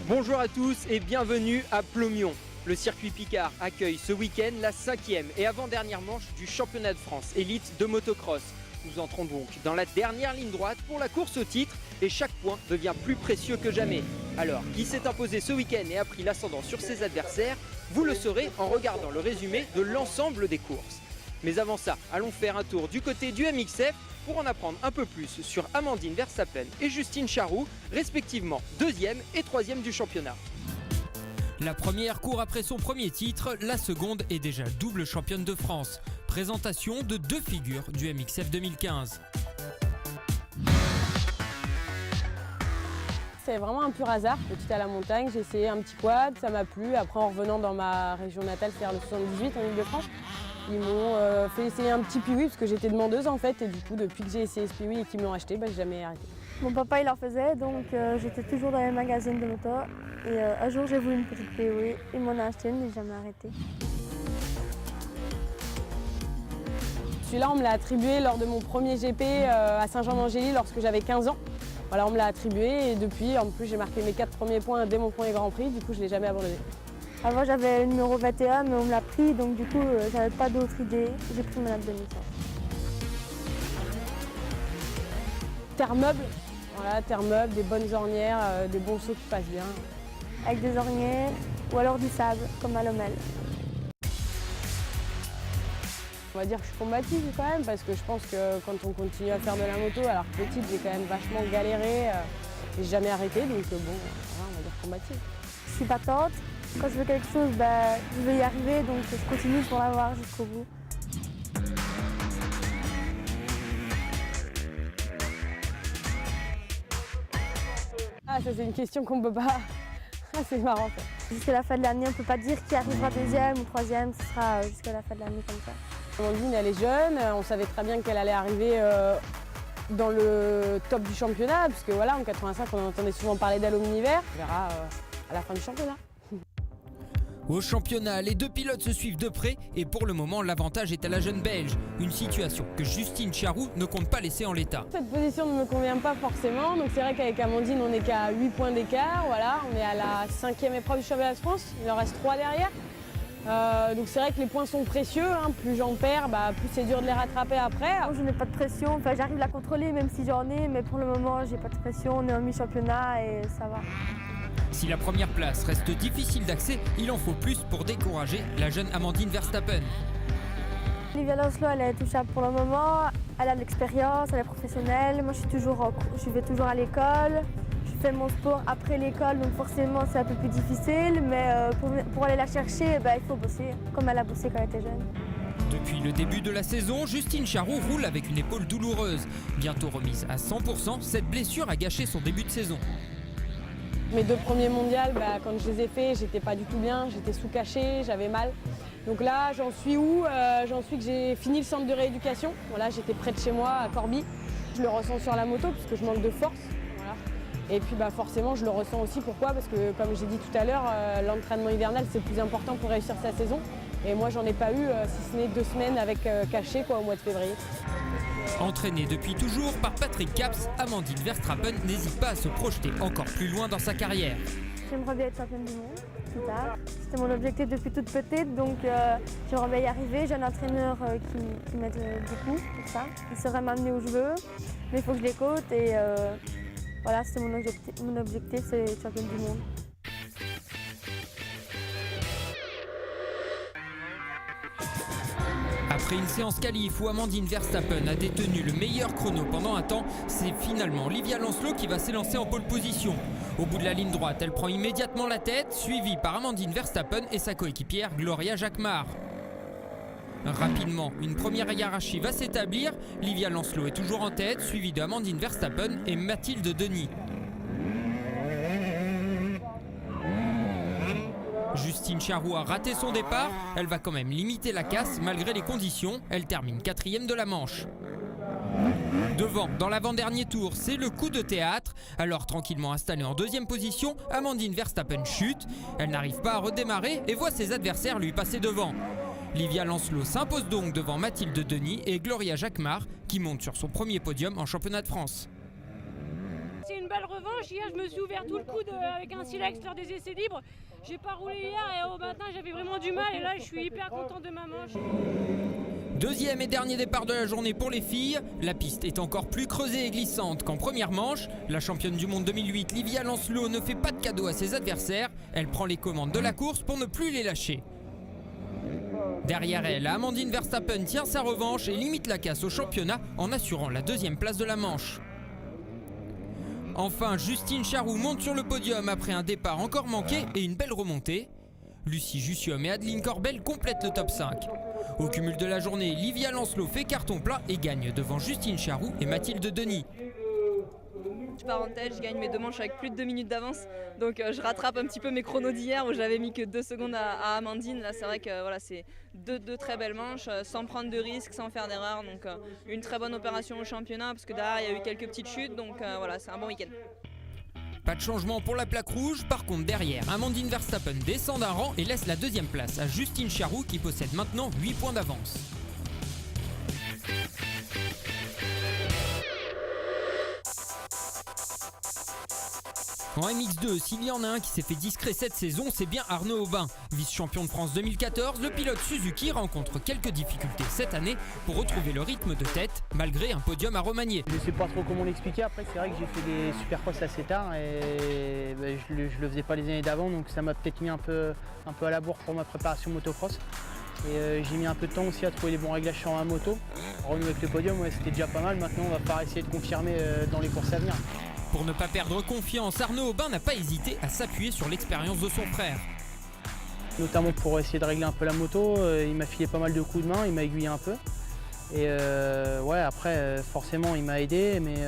Bonjour à tous et bienvenue à Plomion. Le circuit Picard accueille ce week-end la 5e et avant-dernière manche du championnat de France élite de motocross. Nous entrons donc dans la dernière ligne droite pour la course au titre et chaque point devient plus précieux que jamais. Alors, qui s'est imposé ce week-end et a pris l'ascendant sur ses adversaires? Vous le saurez en regardant le résumé de l'ensemble des courses. Mais avant ça, allons faire un tour du côté du MXF pour en apprendre un peu plus sur Amandine Verstappen et Justine Charroux, respectivement 2e et 3e du championnat. La première court après son premier titre, la seconde est déjà double championne de France. Présentation de deux figures du MXF 2015. C'est vraiment un pur hasard. Petite à la montagne, j'ai essayé un petit quad, ça m'a plu. Après, en revenant dans ma région natale, c'est-à-dire le 78 en Ile-de-France, ils m'ont fait essayer un petit Piwi parce que j'étais demandeuse en fait. Et du coup, depuis que j'ai essayé ce Piwi et qu'ils me l'ont acheté, j'ai jamais arrêté. Mon papa il en faisait, donc j'étais toujours dans les magazines de moto. Et un jour j'ai voulu une petite Piwi, il m'en a acheté une et j'ai jamais arrêté. Celui-là, on me l'a attribué lors de mon premier GP à Saint-Jean-d'Angély lorsque j'avais 15 ans. Voilà, on me l'a attribué et depuis, en plus, j'ai marqué mes 4 premiers points dès mon premier Grand Prix. Du coup, je ne l'ai jamais abandonné. Avant, j'avais le numéro 21, mais on me l'a pris, donc du coup, j'avais pas d'autre idée. J'ai pris mon abdomen. Terre meuble, voilà, terre meuble, des bonnes ornières, des bons sauts qui passent bien. Avec des ornières ou alors du sable, comme à Lommel. On va dire que je suis combative quand même parce que je pense que quand on continue à faire de la moto, alors petite j'ai quand même vachement galéré et j'ai jamais arrêté, donc bon, voilà, on va dire combative. Je suis battante. Quand je veux quelque chose, je veux y arriver, donc je continue pour l'avoir jusqu'au bout. Ah, ça c'est une question qu'on peut pas... Ah, c'est marrant ça. Jusqu'à la fin de l'année, on ne peut pas dire qui arrivera deuxième ou troisième, ce sera jusqu'à la fin de l'année comme ça. Amandine, elle est jeune, on savait très bien qu'elle allait arriver dans le top du championnat, puisque voilà, en 85, on entendait souvent parler d'elle au Univers. On verra à la fin du championnat. Au championnat, les deux pilotes se suivent de près et pour le moment, l'avantage est à la jeune Belge. Une situation que Justine Charroux ne compte pas laisser en l'état. Cette position ne me convient pas forcément, donc c'est vrai qu'avec Amandine, on n'est qu'à 8 points d'écart. Voilà, on est à la 5e épreuve du championnat de France, il en reste 3 derrière. Donc c'est vrai que les points sont précieux, hein. Plus j'en perds, plus c'est dur de les rattraper après. Moi, je n'ai pas de pression, enfin, j'arrive à la contrôler même si j'en ai, mais pour le moment j'ai pas de pression, on est en mi-championnat et ça va. Si la première place reste difficile d'accès, il en faut plus pour décourager la jeune Amandine Verstappen. Livia Lancelot, elle est touchable pour le moment, elle a de l'expérience, elle est professionnelle. Moi je vais toujours à l'école, je fais mon sport après l'école, donc forcément c'est un peu plus difficile, mais pour aller la chercher, il faut bosser, comme elle a bossé quand elle était jeune. Depuis le début de la saison, Justine Charroux roule avec une épaule douloureuse. Bientôt remise à 100%, cette blessure a gâché son début de saison. Mes 2 premiers mondiales, quand je les ai faits, j'étais pas du tout bien, j'étais sous-cachée, j'avais mal. Donc là, j'en suis où? J'en suis que j'ai fini le centre de rééducation. Voilà, j'étais près de chez moi, à Corbie. Je le ressens sur la moto puisque je manque de force. Voilà. Et puis forcément, je le ressens aussi. Pourquoi? Parce que comme j'ai dit tout à l'heure, l'entraînement hivernal, c'est plus important pour réussir sa saison. Et moi, j'en ai pas eu, si ce n'est 2 semaines avec caché au mois de février. Entraînée depuis toujours par Patrick Caps, Amandine Verstappen n'hésite pas à se projeter encore plus loin dans sa carrière. J'aimerais bien être championne du monde plus tard. C'était mon objectif depuis toute petite, donc j'aimerais bien y arriver. J'ai un entraîneur qui m'aide beaucoup pour ça. Il saurait m'amener où je veux, mais il faut que je l'écoute et voilà, c'est mon objectif, c'est être championne du monde. Après une séance qualif où Amandine Verstappen a détenu le meilleur chrono pendant un temps, c'est finalement Livia Lancelot qui va s'élancer en pole position. Au bout de la ligne droite, elle prend immédiatement la tête, suivie par Amandine Verstappen et sa coéquipière Gloria Jacquemart. Rapidement, une première hiérarchie va s'établir. Livia Lancelot est toujours en tête, suivie de Amandine Verstappen et Mathilde Denis. Justine Charroux a raté son départ, elle va quand même limiter la casse malgré les conditions, elle termine 4e de la manche. Devant, dans l'avant-dernier tour, c'est le coup de théâtre. Alors tranquillement installée en 2e position, Amandine Verstappen chute, elle n'arrive pas à redémarrer et voit ses adversaires lui passer devant. Livia Lancelot s'impose donc devant Mathilde Denis et Gloria Jacquemart qui monte sur son premier podium en championnat de France. C'est une une belle revanche. Hier, je me suis ouvert tout le coude avec un silex lors des essais libres. J'ai pas roulé hier et au matin, j'avais vraiment du mal. Et là, je suis hyper content de ma manche. Deuxième et dernier départ de la journée pour les filles. La piste est encore plus creusée et glissante qu'en première manche. La championne du monde 2008, Livia Lancelot, ne fait pas de cadeau à ses adversaires. Elle prend les commandes de la course pour ne plus les lâcher. Derrière elle, Amandine Verstappen tient sa revanche et limite la casse au championnat en assurant la deuxième place de la manche. Enfin, Justine Charroux monte sur le podium après un départ encore manqué et une belle remontée. Lucie Jussium et Adeline Corbel complètent le top 5. Au cumul de la journée, Livia Lancelot fait carton plein et gagne devant Justine Charroux et Mathilde Denis. Je pars en tête, je gagne mes 2 manches avec plus de 2 minutes d'avance. Donc je rattrape un petit peu mes chronos d'hier où j'avais mis que 2 secondes à Amandine. Là c'est vrai que voilà, c'est deux très belles manches sans prendre de risques, sans faire d'erreurs. Donc une très bonne opération au championnat parce que derrière il y a eu quelques petites chutes. Donc voilà, c'est un bon week-end. Pas de changement pour la plaque rouge, par contre derrière, Amandine Verstappen descend d'un rang et laisse la deuxième place à Justine Charroux qui possède maintenant 8 points d'avance. En MX2, s'il y en a un qui s'est fait discret cette saison, c'est bien Arnaud Aubin. Vice-champion de France 2014, le pilote Suzuki rencontre quelques difficultés cette année pour retrouver le rythme de tête, malgré un podium à remanier. Je ne sais pas trop comment l'expliquer, après c'est vrai que j'ai fait des supercross assez tard et je le faisais pas les années d'avant, donc ça m'a peut-être mis un peu à la bourre pour ma préparation motocross. Et j'ai mis un peu de temps aussi à trouver les bons réglages sur ma moto. Renouer avec le podium, ouais, c'était déjà pas mal, maintenant on va falloir essayer de confirmer dans les courses à venir. Pour ne pas perdre confiance, Arnaud Aubin n'a pas hésité à s'appuyer sur l'expérience de son frère. Notamment pour essayer de régler un peu la moto, il m'a filé pas mal de coups de main, il m'a aiguillé un peu. Et ouais, après forcément il m'a aidé, mais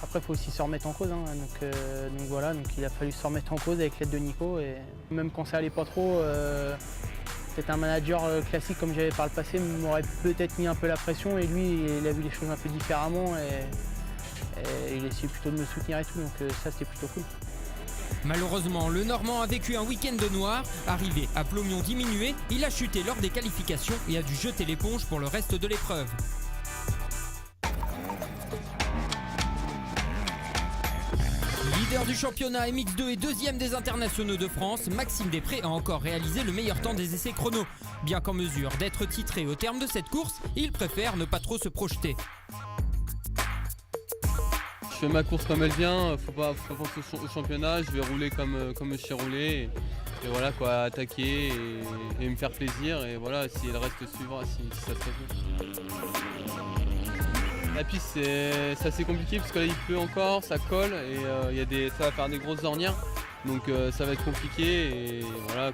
après il faut aussi se remettre en cause. Donc voilà, donc il a fallu se remettre en cause avec l'aide de Nico. Et même quand ça allait pas trop, peut-être un manager classique comme j'avais par le passé m'aurait peut-être mis un peu la pression et lui il a vu les choses un peu différemment. Et il essayait plutôt de me soutenir et tout, donc ça c'était plutôt cool. Malheureusement, le Normand a vécu un week-end de noir. Arrivé à Plomion diminué, il a chuté lors des qualifications et a dû jeter l'éponge pour le reste de l'épreuve. Leader du championnat MX2 et deuxième des internationaux de France, Maxime Després a encore réalisé le meilleur temps des essais chrono. Bien qu'en mesure d'être titré au terme de cette course, il préfère ne pas trop se projeter. Je fais ma course comme elle vient, faut pas penser au championnat, je vais rouler comme je sais rouler et voilà quoi, attaquer et me faire plaisir et voilà, si le reste suivra, si ça se passe bien. La piste c'est assez compliqué parce que là il pleut encore, ça colle et ça va faire des grosses ornières donc ça va être compliqué et voilà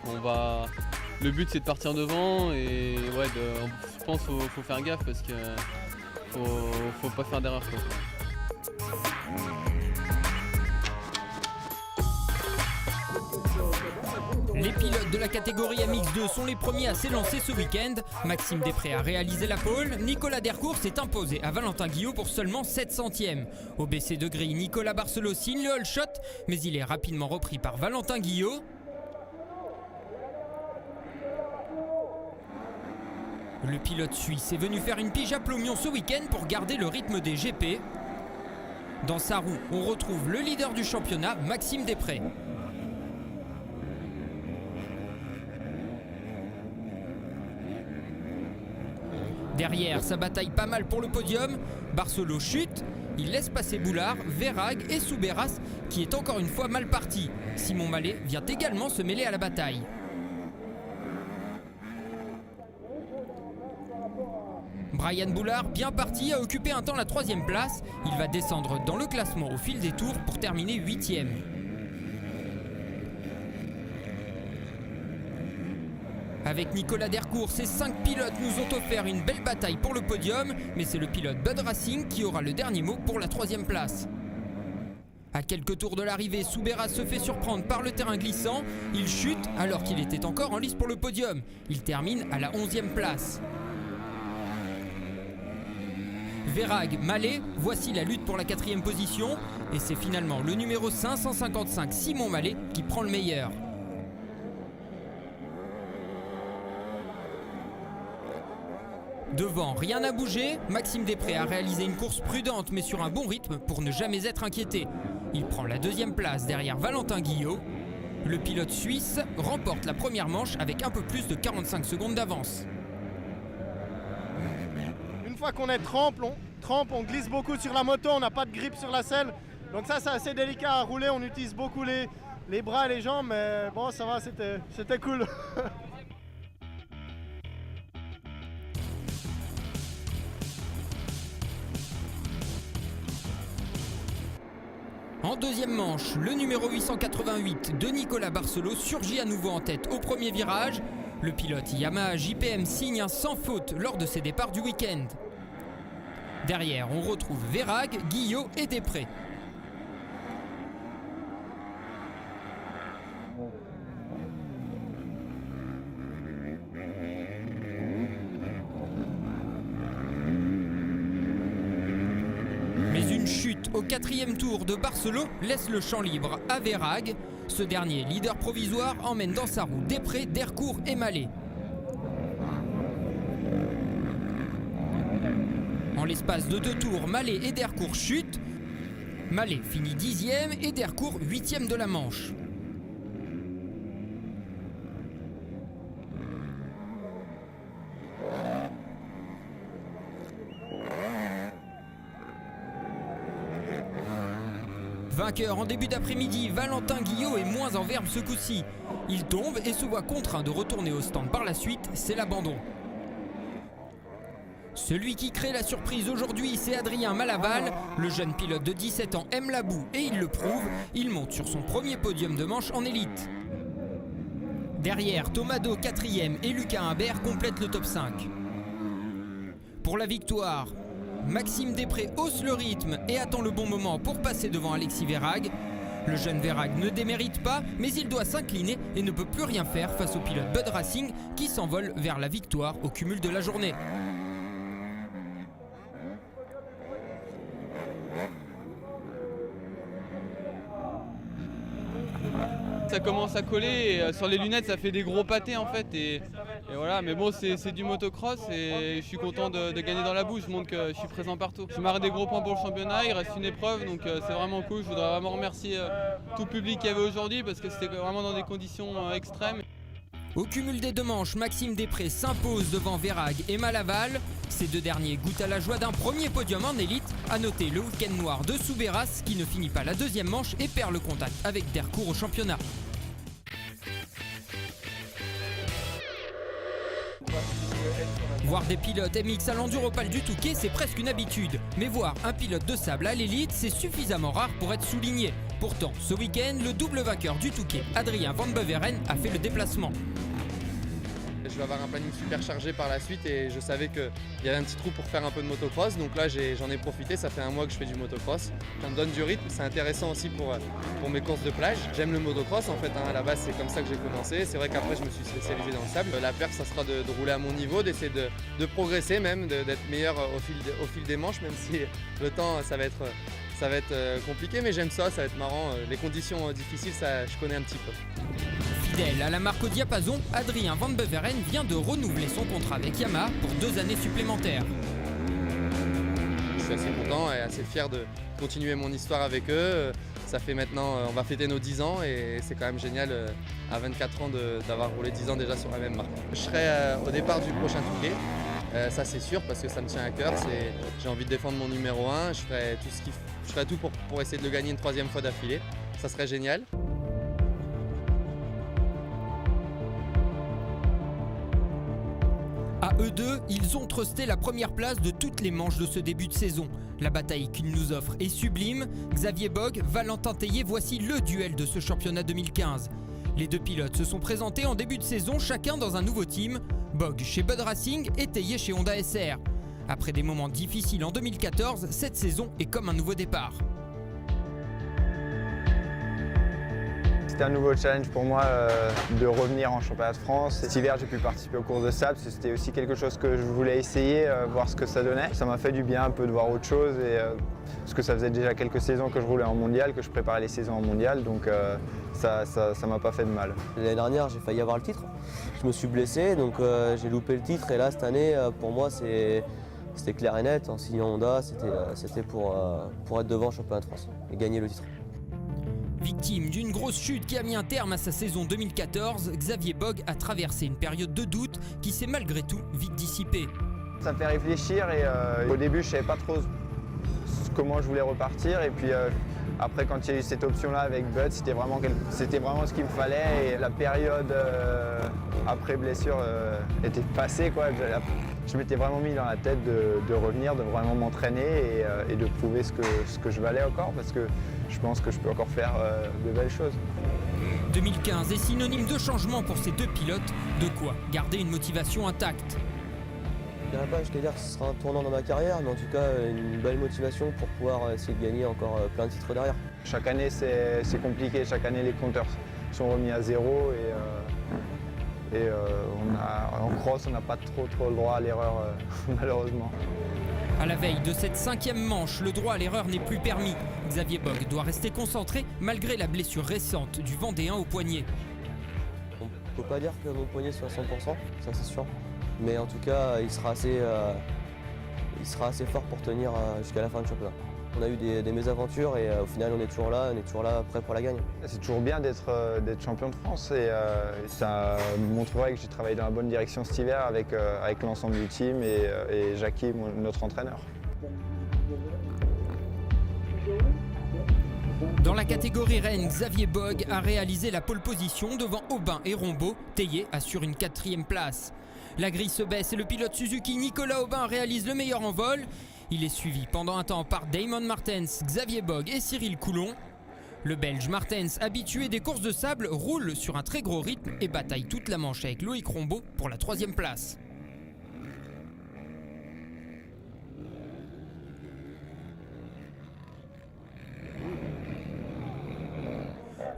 le but c'est de partir devant et ouais, je pense qu'il faut faire gaffe parce que faut pas faire d'erreur quoi. Les pilotes de la catégorie MX2 sont les premiers à s'élancer ce week-end. Maxime Després a réalisé la pole, Nicolas Dercourt s'est imposé à Valentin Guillot pour seulement 7 centièmes. Au BC de grille, Nicolas Barcelot signe le all shot, mais il est rapidement repris par Valentin Guillot. Le pilote suisse est venu faire une pige à Plomion ce week-end pour garder le rythme des GP. Dans sa roue, on retrouve le leader du championnat, Maxime Després. Derrière, ça bataille pas mal pour le podium. Barcelot chute, il laisse passer Boulard, Verhaeghe et Soubeyras qui est encore une fois mal parti. Simon Mallet vient également se mêler à la bataille. Brian Boulard, bien parti, a occupé un temps la 3e place. Il va descendre dans le classement au fil des tours pour terminer 8e. Avec Nicolas Dercourt, ces 5 pilotes nous ont offert une belle bataille pour le podium, mais c'est le pilote Bud Racing qui aura le dernier mot pour la 3e place. À quelques tours de l'arrivée, Soubeyras se fait surprendre par le terrain glissant. Il chute alors qu'il était encore en lice pour le podium. Il termine à la 11e place. Verhaeghe, Mallet, voici la lutte pour la 4e position. Et c'est finalement le numéro 555, Simon Mallet, qui prend le meilleur. Devant, rien n'a bougé. Maxime Després a réalisé une course prudente mais sur un bon rythme pour ne jamais être inquiété. Il prend la deuxième place derrière Valentin Guillot. Le pilote suisse remporte la première manche avec un peu plus de 45 secondes d'avance. Une fois qu'on est trempe, on glisse beaucoup sur la moto, on n'a pas de grip sur la selle. Donc ça c'est assez délicat à rouler, on utilise beaucoup les bras et les jambes, mais bon ça va, c'était cool. En deuxième manche, le numéro 888 de Nicolas Barcelot surgit à nouveau en tête au premier virage. Le pilote Yamaha JPM signe un sans faute lors de ses départs du week-end. Derrière, on retrouve Verhaeghe, Guillot et Després. Mais une chute au quatrième tour de Barcelot laisse le champ libre à Verhaeghe. Ce dernier, leader provisoire, emmène dans sa roue Després, Dercourt et Mallet. En l'espace de 2 tours, Mallet et Dercourt chutent. Mallet finit 10e et Dercourt 8e de la manche. Vainqueur en début d'après-midi, Valentin Guillot est moins en verbe ce coup-ci. Il tombe et se voit contraint de retourner au stand par la suite, c'est l'abandon. Celui qui crée la surprise aujourd'hui, c'est Adrien Malaval. Le jeune pilote de 17 ans aime la boue et il le prouve. Il monte sur son premier podium de manche en élite. Derrière, Tomado 4e et Lucas Humbert complètent le top 5. Pour la victoire, Maxime Després hausse le rythme et attend le bon moment pour passer devant Alexis Verhaeghe. Le jeune Verhaeghe ne démérite pas, mais il doit s'incliner et ne peut plus rien faire face au pilote Bud Racing qui s'envole vers la victoire au cumul de la journée. Ça commence à coller et sur les lunettes ça fait des gros pâtés en fait et voilà, mais bon c'est du motocross et je suis content de gagner dans la boue, je montre que je suis présent partout. Je marque des gros points pour le championnat, il reste une épreuve donc c'est vraiment cool. Je voudrais vraiment remercier tout le public qu'il y avait aujourd'hui parce que c'était vraiment dans des conditions extrêmes. Au cumul des 2 manches, Maxime Després s'impose devant Verhaeghe et Malaval. Ces 2 derniers goûtent à la joie d'un premier podium en élite. À noter le week-end noir de Soubeyras qui ne finit pas la deuxième manche et perd le contact avec Dercourt au championnat. Voir des pilotes MX à l'Enduropal du Touquet, c'est presque une habitude. Mais voir un pilote de sable à l'élite, c'est suffisamment rare pour être souligné. Pourtant, ce week-end, le double vainqueur du Touquet, Adrien Van Beveren, a fait le déplacement. Je vais avoir un planning super chargé par la suite et je savais qu'il y avait un petit trou pour faire un peu de motocross. Donc là, j'en ai profité, ça fait 1 mois que je fais du motocross. Ça me donne du rythme, c'est intéressant aussi pour mes courses de plage. J'aime le motocross en fait, à la base c'est comme ça que j'ai commencé. C'est vrai qu'après je me suis spécialisé dans le sable. La perf, ça sera de rouler à mon niveau, d'essayer de progresser même, d'être meilleur au fil des manches, même si le temps ça va être compliqué, mais j'aime ça, ça va être marrant. Les conditions difficiles, ça je connais un petit peu. Fidèle à la marque au diapason, Adrien Van Beveren vient de renouveler son contrat avec Yamaha pour 2 années supplémentaires. Je suis assez content et assez fier de continuer mon histoire avec eux. Ça fait maintenant, on va fêter nos 10 ans et c'est quand même génial à 24 ans d'avoir roulé 10 ans déjà sur la même marque. Je serai au départ du prochain Touquet, ça c'est sûr parce que ça me tient à cœur. J'ai envie de défendre mon numéro 1, je ferai tout pour essayer de le gagner une 3e fois d'affilée. Ça serait génial. À eux deux, ils ont trusté la première place de toutes les manches de ce début de saison. La bataille qu'ils nous offrent est sublime. Xavier Bogue, Valentin Tellier, voici le duel de ce championnat 2015. Les 2 pilotes se sont présentés en début de saison, chacun dans un nouveau team. Bogue chez Bud Racing et Tellier chez Honda SR. Après des moments difficiles en 2014, cette saison est comme un nouveau départ. C'était un nouveau challenge pour moi de revenir en championnat de France. Cet hiver, j'ai pu participer aux courses de sable. C'était aussi quelque chose que je voulais essayer, voir ce que ça donnait. Ça m'a fait du bien un peu de voir autre chose parce que ça faisait déjà quelques saisons que je roulais en mondial, que je préparais les saisons en mondial, donc ça m'a pas fait de mal. L'année dernière, j'ai failli avoir le titre. Je me suis blessé, donc j'ai loupé le titre. Et là, cette année, pour moi, c'était clair et net. En signant Honda, c'était pour être devant le championnat de France et gagner le titre. Victime d'une grosse chute qui a mis un terme à sa saison 2014, Xavier Bogue a traversé une période de doute qui s'est malgré tout vite dissipée. Ça me fait réfléchir et au début je ne savais pas trop comment je voulais repartir et puis après quand il y a eu cette option-là avec Bud, c'était vraiment ce qu'il me fallait et la période après blessure était passée, quoi. Je m'étais vraiment mis dans la tête de revenir, de vraiment m'entraîner et de prouver ce que je valais encore parce que je pense que je peux encore faire de belles choses. 2015 est synonyme de changement pour ces deux pilotes, de quoi garder une motivation intacte. Je dirais pas, je vais dire que ce sera un tournant dans ma carrière, mais en tout cas une belle motivation pour pouvoir essayer de gagner encore plein de titres derrière. Chaque année c'est compliqué, chaque année les compteurs sont remis à zéro et en cross on n'a pas trop le droit à l'erreur malheureusement. À la veille de cette 5e manche, le droit à l'erreur n'est plus permis. Xavier Bogue doit rester concentré malgré la blessure récente du Vendéen au poignet. On ne peut pas dire que mon poignet soit à 100%, ça c'est sûr. Mais en tout cas, il sera assez fort pour tenir jusqu'à la fin du championnat. On a eu des mésaventures et au final on est toujours là prêt pour la gagne. C'est toujours bien d'être champion de France et ça montrerait que j'ai travaillé dans la bonne direction cet hiver avec l'ensemble du team et Jackie, notre entraîneur. Dans la catégorie reine, Xavier Bogue a réalisé la pole position devant Aubin et Rombaud. Tellier assure une 4e place. La grille se baisse et le pilote Suzuki Nicolas Aubin réalise le meilleur en vol. Il est suivi pendant un temps par Damon Martens, Xavier Bogue et Cyril Coulon. Le Belge Martens, habitué des courses de sable, roule sur un très gros rythme et bataille toute la manche avec Loïc Rombaud pour la 3e place.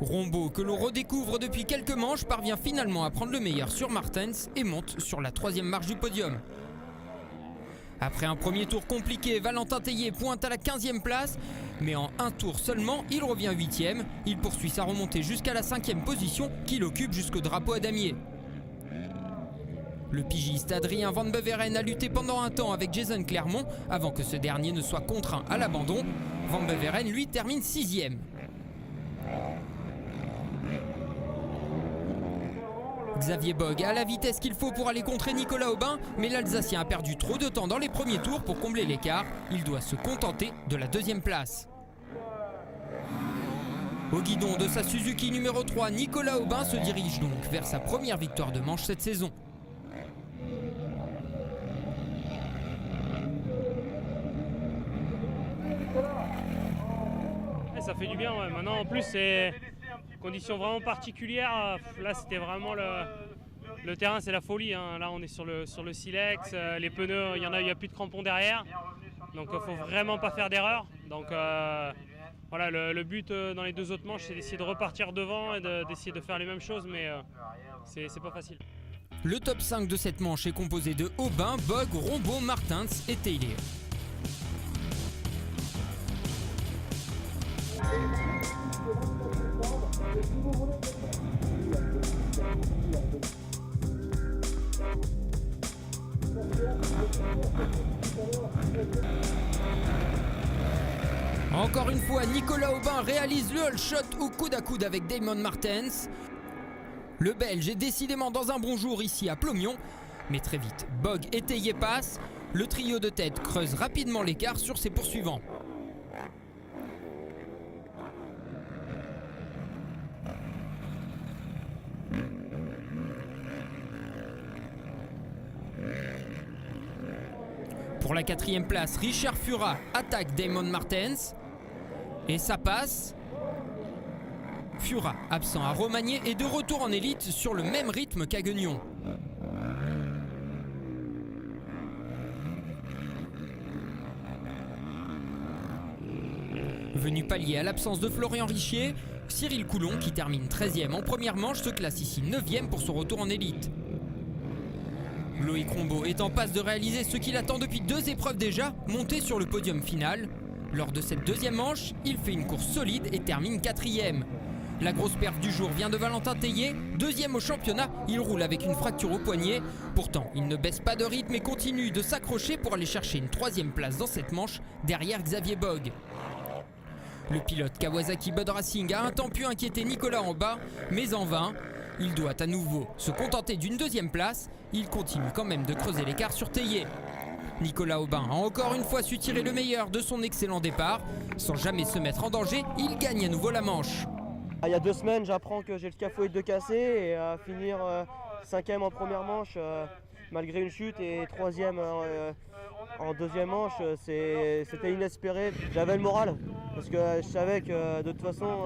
Rombaud, que l'on redécouvre depuis quelques manches, parvient finalement à prendre le meilleur sur Martens et monte sur la 3e marche du podium. Après un premier tour compliqué, Valentin Tellier pointe à la 15e place, mais en un tour seulement, il revient 8e. Il poursuit sa remontée jusqu'à la 5e position qu'il occupe jusqu'au drapeau à damier. Le pigiste Adrien Van Beveren a lutté pendant un temps avec Jason Clermont avant que ce dernier ne soit contraint à l'abandon. Van Beveren, lui, termine 6e. Xavier Bogue a la vitesse qu'il faut pour aller contrer Nicolas Aubin, mais l'Alsacien a perdu trop de temps dans les premiers tours pour combler l'écart. Il doit se contenter de la 2e place. Au guidon de sa Suzuki numéro 3, Nicolas Aubin se dirige donc vers sa première victoire de manche cette saison. Ça fait du bien, ouais. Maintenant en plus c'est conditions vraiment particulières. Là c'était vraiment le terrain, c'est la folie, hein. Là on est sur le silex, les pneus, il y a plus de crampons derrière. Donc il faut vraiment pas faire d'erreur. Donc voilà, le but dans les 2 autres manches c'est d'essayer de repartir devant et d'essayer de faire les mêmes choses, mais c'est pas facile. Le top 5 de cette manche est composé de Aubin, Bogue, Rombaud, Martens et Tellier. Encore une fois, Nicolas Aubin réalise le all shot au coude à coude avec Damon Martens. Le Belge est décidément dans un bon jour ici à Plomion, mais très vite, Bogue et Tellier passent. Le trio de tête creuse rapidement l'écart sur ses poursuivants. Pour la 4e place, Richard Fura attaque Damon Martens. Et ça passe. Fura, absent à Romagné, est de retour en élite sur le même rythme qu'à Guignon. Venu pallier à l'absence de Florian Richier, Cyril Coulon, qui termine 13e en première manche, se classe ici 9e pour son retour en élite. Loïc Rombaud est en passe de réaliser ce qu'il attend depuis 2 épreuves déjà, monter sur le podium final. Lors de cette 2e manche, il fait une course solide et termine 4e. La grosse perf du jour vient de Valentin Tellier, 2e au championnat, il roule avec une fracture au poignet. Pourtant, il ne baisse pas de rythme et continue de s'accrocher pour aller chercher une 3e place dans cette manche, derrière Xavier Bogue. Le pilote Kawasaki Bud Racing a un temps pu inquiéter Nicolas en bas, mais en vain. Il doit à nouveau se contenter d'une deuxième place. Il continue quand même de creuser l'écart sur Théier. Nicolas Aubin a encore une fois su tirer le meilleur de son excellent départ. Sans jamais se mettre en danger, il gagne à nouveau la manche. Il y a 2 semaines, j'apprends que j'ai le scaphoïde de cassé et à finir 5e en première manche malgré une chute et 3e en deuxième manche, c'était inespéré. J'avais le moral parce que je savais que de toute façon,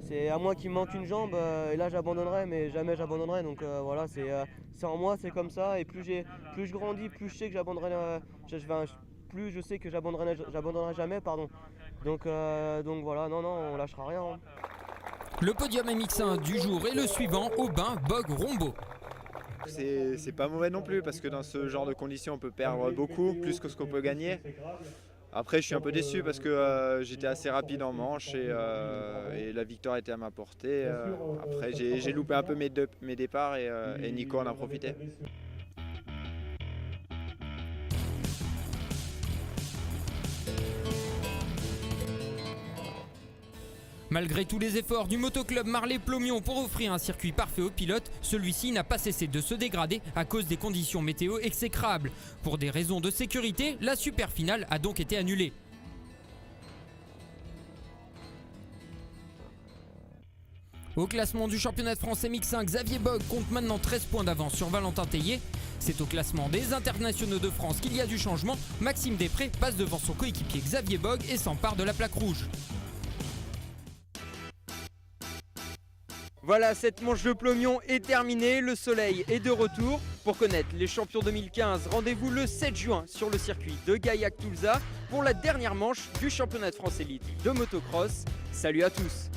c'est à moi qu'il me manque une jambe et là j'abandonnerai, mais jamais j'abandonnerai. Donc voilà, c'est en moi, c'est comme ça. Et plus je grandis, plus je sais que j'abandonnerai, plus je sais que j'abandonnerai jamais, pardon. Donc voilà, non, on lâchera rien. Hein. Le podium MX1 du jour est le suivant, Aubin, Bogue, Rombaud. C'est pas mauvais non plus parce que dans ce genre de conditions on peut perdre beaucoup, plus que ce qu'on peut gagner. Après je suis un peu déçu parce que j'étais assez rapide en manche et la victoire était à ma portée. Après j'ai loupé un peu mes départs et Nico en a profité. Malgré tous les efforts du motoclub Marley-Plomion pour offrir un circuit parfait aux pilotes, celui-ci n'a pas cessé de se dégrader à cause des conditions météo exécrables. Pour des raisons de sécurité, la super finale a donc été annulée. Au classement du championnat de France MX1, Xavier Bogue compte maintenant 13 points d'avance sur Valentin Théier. C'est au classement des internationaux de France qu'il y a du changement. Maxime Després passe devant son coéquipier Xavier Bogue et s'empare de la plaque rouge. Voilà, cette manche de Plomion est terminée, le soleil est de retour. Pour connaître les champions 2015, rendez-vous le 7 juin sur le circuit de Gaillac-Toulza pour la dernière manche du championnat de France élite de motocross. Salut à tous!